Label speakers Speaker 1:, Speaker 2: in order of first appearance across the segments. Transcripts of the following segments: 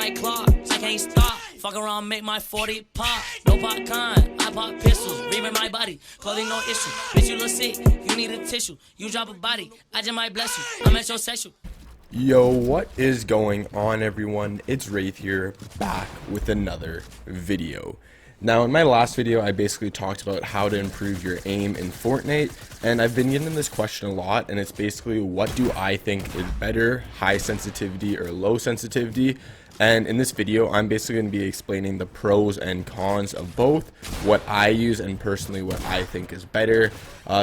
Speaker 1: like Clark, I can't stop. Fuck around, make my 40 pop. No popcorn, I pop pistols. Reaming my body, clothing no issue. Bitch, you look sick, you need a tissue. You drop a body, I just might bless you. I'm metrosexual.
Speaker 2: Yo, what is going on, everyone? It's Wraith here, back with another video. Now, in my last video, I basically talked about how to improve your aim in Fortnite, and I've been getting this question a lot, and it's basically, what do I think is better, high sensitivity or low sensitivity? And in this video, I'm basically going to be explaining the pros and cons of both, what I use, and personally what I think is better.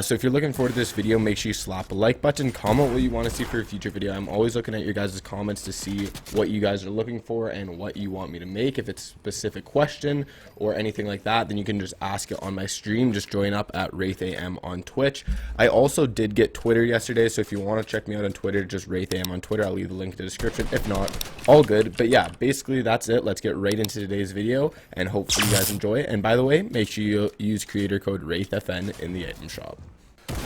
Speaker 2: So if you're looking forward to this video, make sure you slap a like button, comment what you want to see for a future video. I'm always looking at your guys' comments to see what you guys are looking for and what you want me to make. If it's a specific question or anything like that, then you can just ask it on my stream. Just join up at WraithAM on Twitch. I also did get Twitter yesterday, so if you want to check me out on Twitter, just WraithAM on Twitter. I'll leave the link in the description. If not, all good. But yeah, basically that's it. Let's get right into today's video, and hopefully you guys enjoy it. And by the way, make sure you use creator code WraithFN in the item shop.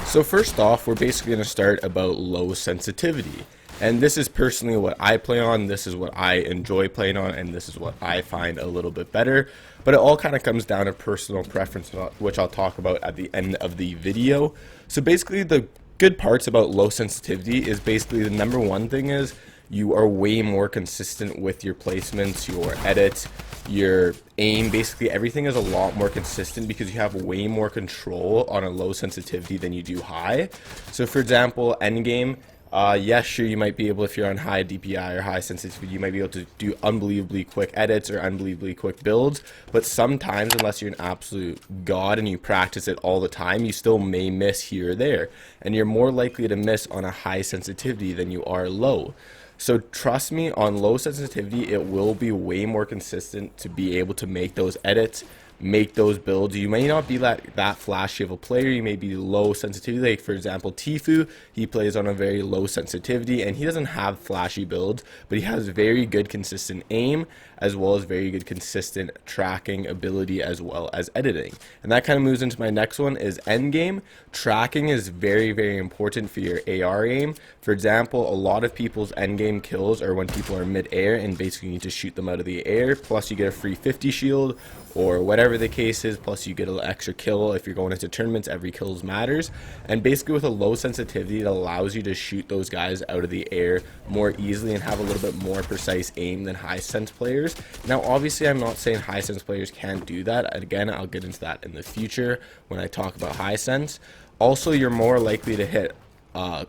Speaker 2: So first off, we're basically going to start about low sensitivity. And this is personally what I play on, this is what I enjoy playing on, and this is what I find a little bit better. But it all kind of comes down to personal preference, which I'll talk about at the end of the video. So basically the good parts about low sensitivity is basically the number one thing is you are way more consistent with your placements, your edits, your aim. Basically everything is a lot more consistent because you have way more control on a low sensitivity than you do high. So for example, Endgame, yes, sure, you might be able, if you're on high DPI or high sensitivity, you might be able to do unbelievably quick edits or unbelievably quick builds, but sometimes, unless you're an absolute god and you practice it all the time, you still may miss here or there, and you're more likely to miss on a high sensitivity than you are low. So trust me, on low sensitivity, it will be way more consistent to be able to make those edits, make those builds. You may not be that flashy of a player, you may be low sensitivity. Like for example, Tfue, he plays on a very low sensitivity and he doesn't have flashy builds, but he has very good consistent aim as well as very good consistent tracking ability as well as editing. And that kind of moves into my next one is Endgame. Tracking is very, very important for your AR aim. For example, a lot of people's endgame kills are when people are mid-air and basically you need to shoot them out of the air, plus you get a free 50 shield or whatever the case is, plus you get an extra kill. If you're going into tournaments, every kill matters. And basically with a low sensitivity, it allows you to shoot those guys out of the air more easily and have a little bit more precise aim than high sense players. Now obviously I'm not saying high sense players can't do that. Again, I'll get into that in the future when I talk about high sense. Also, you're more likely to hit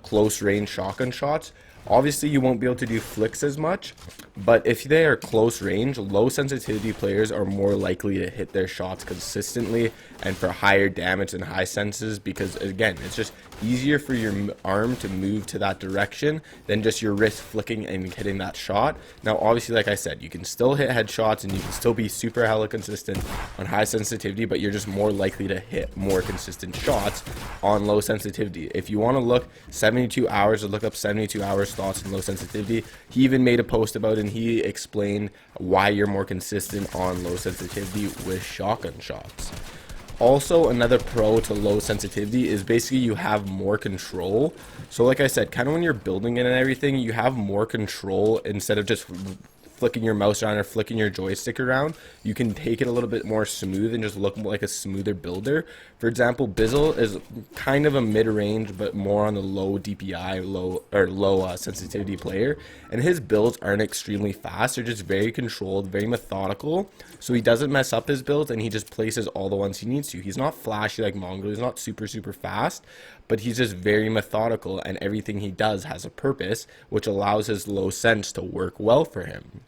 Speaker 2: close range shotgun shots. Obviously you won't be able to do flicks as much, but if they are close range, low sensitivity players are more likely to hit their shots consistently and for higher damage than high senses, because again, it's just easier for your arm to move to that direction than just your wrist flicking and hitting that shot. Now obviously, like I said, you can still hit headshots and you can still be super hella consistent on high sensitivity, but you're just more likely to hit more consistent shots on low sensitivity. If you want to look 72 hours or look up 72 hours thoughts on low sensitivity, he even made a post about it and he explained why you're more consistent on low sensitivity with shotgun shots. Also, another pro to low sensitivity is basically you have more control. So like I said, kind of when you're building it and everything, you have more control instead of just flicking your mouse around or flicking your joystick around. You can take it a little bit more smooth and just look like a smoother builder. For example, Bizzle is kind of a mid-range but more on the low DPI, low sensitivity player, and his builds aren't extremely fast. They're just very controlled, very methodical, so he doesn't mess up his builds and he just places all the ones he needs to. He's not flashy like Mongo, he's not super fast, but he's just very methodical, and everything he does has a purpose, which allows his low sense to work well for him.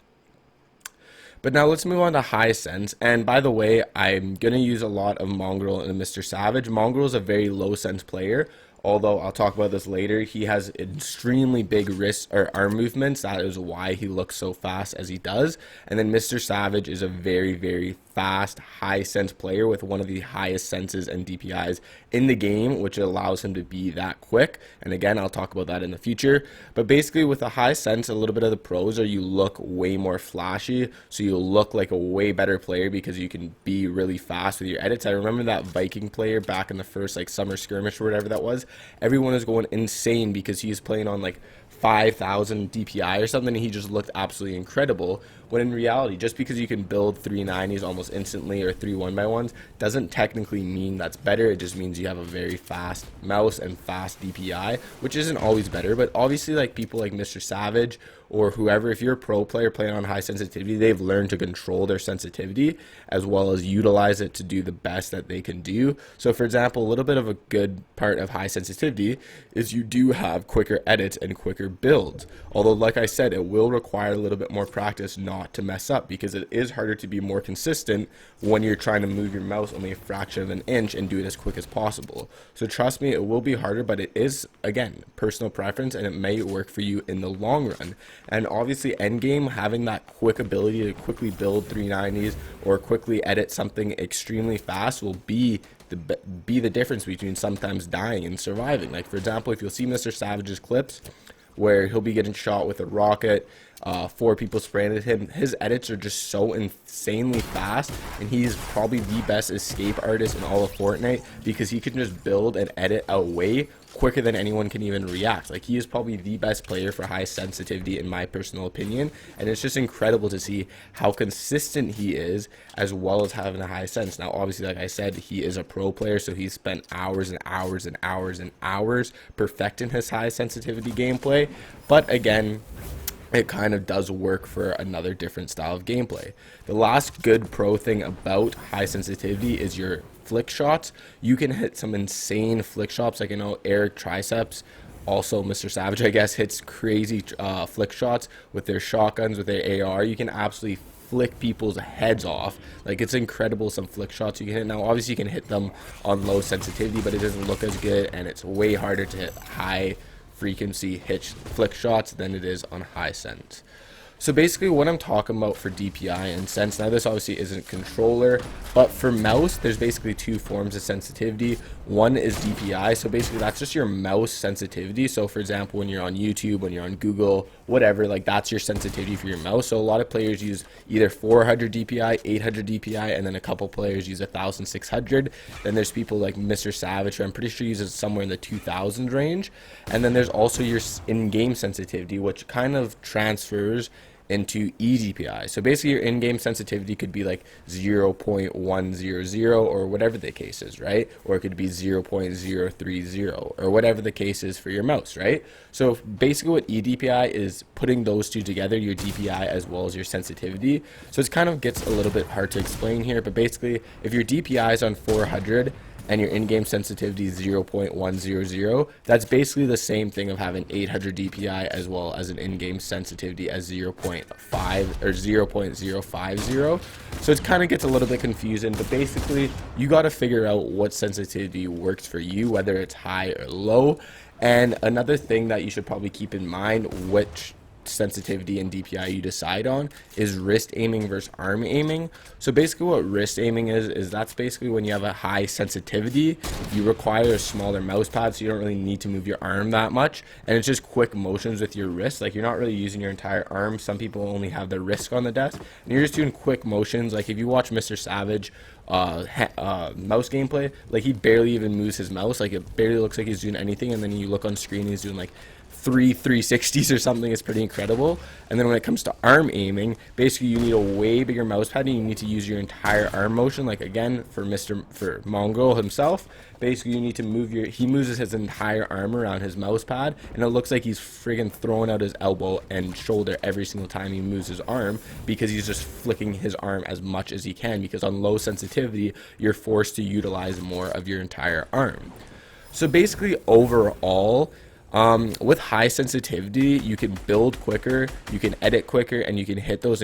Speaker 2: But now let's move on to high sense. And by the way, I'm going to use a lot of Mongrel and Mr. Savage. Mongrel is a very low sense player, although I'll talk about this later. He has extremely big wrist or arm movements. That is why he looks so fast as he does. And then Mr. Savage is a very fast, high sense player with one of the highest senses and DPIs in the game, which allows him to be that quick. And again, I'll talk about that in the future. But basically with a high sense, a little bit of the pros are you look way more flashy, so you'll look like a way better player because you can be really fast with your edits. I remember that Viking player back in the first like summer skirmish or whatever that was. Everyone was going insane because he was playing on like 5,000 DPI or something, and he just looked absolutely incredible. When in reality, just because you can build 390s almost instantly or 3 1x1s doesn't technically mean that's better. It just means you have a very fast mouse and fast DPI, which isn't always better. But obviously, like people like Mr. Savage or whoever, if you're a pro player playing on high sensitivity, they've learned to control their sensitivity as well as utilize it to do the best that they can do. So for example, a little bit of a good part of high sensitivity is you do have quicker edits and quicker builds. Although, like I said, it will require a little bit more practice not to mess up, because it is harder to be more consistent when you're trying to move your mouse only a fraction of an inch and do it as quick as possible. So trust me, it will be harder, but it is, again, personal preference, and it may work for you in the long run. And obviously Endgame, having that quick ability to quickly build 390s or quickly edit something extremely fast will be the difference between sometimes dying and surviving. Like for example, if you'll see Mr. Savage's clips where he'll be getting shot with a rocket, 4 people spraying at him, his edits are just so insanely fast, and he's probably the best escape artist in all of Fortnite because he can just build and edit out way quicker than anyone can even react. Like, he is probably the best player for high sensitivity in my personal opinion, and it's just incredible to see how consistent he is as well as having a high sense. Now obviously, like I said, he is a pro player, so he's spent hours and hours and hours and hours perfecting his high sensitivity gameplay, but again, it kind of does work for another different style of gameplay. The last good pro thing about high sensitivity is your flick shots. You can hit some insane flick shots, like, you know, Eric Triceps, also Mr. Savage, I guess, hits crazy flick shots with their shotguns, with their AR. You can absolutely flick people's heads off. Like, it's incredible some flick shots you can hit. Now obviously you can hit them on low sensitivity, but it doesn't look as good, and it's way harder to hit high frequency flick shots than it is on high sense. So basically what I'm talking about for DPI and sense, now this obviously isn't controller, but for mouse there's basically 2 forms of sensitivity. One is DPI, so basically that's just your mouse sensitivity. So for example, when you're on YouTube, when you're on Google, whatever, like that's your sensitivity for your mouse. So a lot of players use either 400 DPI, 800 DPI, and then a couple players use 1600. Then there's people like Mr. Savage, who I'm pretty sure uses somewhere in the 2000 range. And then there's also your in-game sensitivity, which kind of transfers into eDPI. So basically your in-game sensitivity could be like 0.100 or whatever the case is, right? Or it could be 0.030 or whatever the case is for your mouse, right? So basically what eDPI is putting those two together, your DPI as well as your sensitivity. So it kind of gets a little bit hard to explain here, but basically if your DPI is on 400 and your in-game sensitivity is 0.100, that's basically the same thing of having 800 DPI as well as an in-game sensitivity as 0.5 or 0.050. So it kind of gets a little bit confusing, but basically you got to figure out what sensitivity works for you, whether it's high or low. And another thing that you should probably keep in mind, which sensitivity and DPI you decide on, is wrist aiming versus arm aiming. So basically what wrist aiming is that's basically when you have a high sensitivity, you require a smaller mouse pad, so you don't really need to move your arm that much, and it's just quick motions with your wrist. Like, you're not really using your entire arm. Some people only have their wrist on the desk, and you're just doing quick motions. Like, if you watch Mr. Savage mouse gameplay, like, he barely even moves his mouse. Like, it barely looks like he's doing anything, and then you look on screen, he's doing like 360s or something. Is pretty incredible. And then when it comes to arm aiming, basically you need a way bigger mouse pad, and you need to use your entire arm motion. Like, again, for Mongrel himself, basically you need to move he moves his entire arm around his mouse pad, and it looks like he's friggin' throwing out his elbow and shoulder every single time he moves his arm, because he's just flicking his arm as much as he can, because on low sensitivity you're forced to utilize more of your entire arm. So basically overall, with high sensitivity, you can build quicker, you can edit quicker, and you can hit those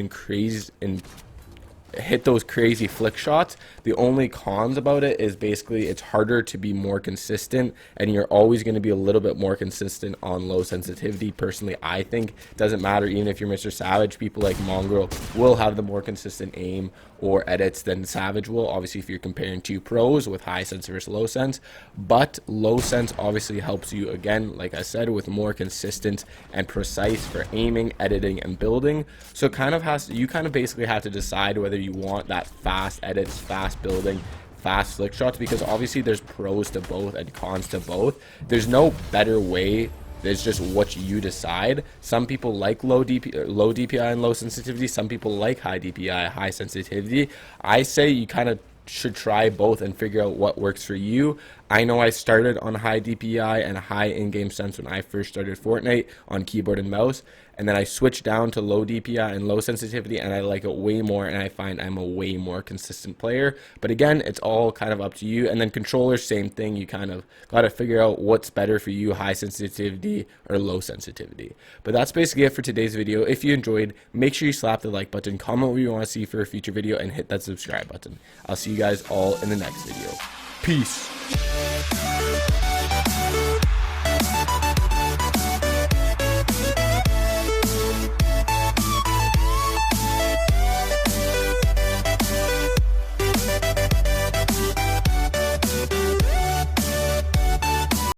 Speaker 2: crazy flick shots. The only cons about it is basically it's harder to be more consistent, and you're always going to be a little bit more consistent on low sensitivity. Personally, I think it doesn't matter. Even if you're Mr. Savage, people like Mongrel will have the more consistent aim or edits than Savage will, obviously if you're comparing two pros with high sense versus low sense. But low sense obviously helps you, again, like I said, with more consistent and precise for aiming, editing, and building. So you kind of basically have to decide whether you want that fast edits, fast building, fast flick shots, because obviously there's pros to both and cons to both. There's no better way It's just what you decide. Some people like low DPI and low sensitivity. Some people like high DPI, high sensitivity. I say you kind of should try both and figure out what works for you. I know I started on high DPI and high in-game sense when I first started Fortnite on keyboard and mouse, and then I switched down to low DPI and low sensitivity, and I like it way more, and I find I'm a way more consistent player. But again, it's all kind of up to you. And then controllers, same thing. You kind of got to figure out what's better for you, high sensitivity or low sensitivity. But that's basically it for today's video. If you enjoyed, make sure you slap the like button, comment what you want to see for a future video, and hit that subscribe button. I'll see you guys all in the next video. Peace.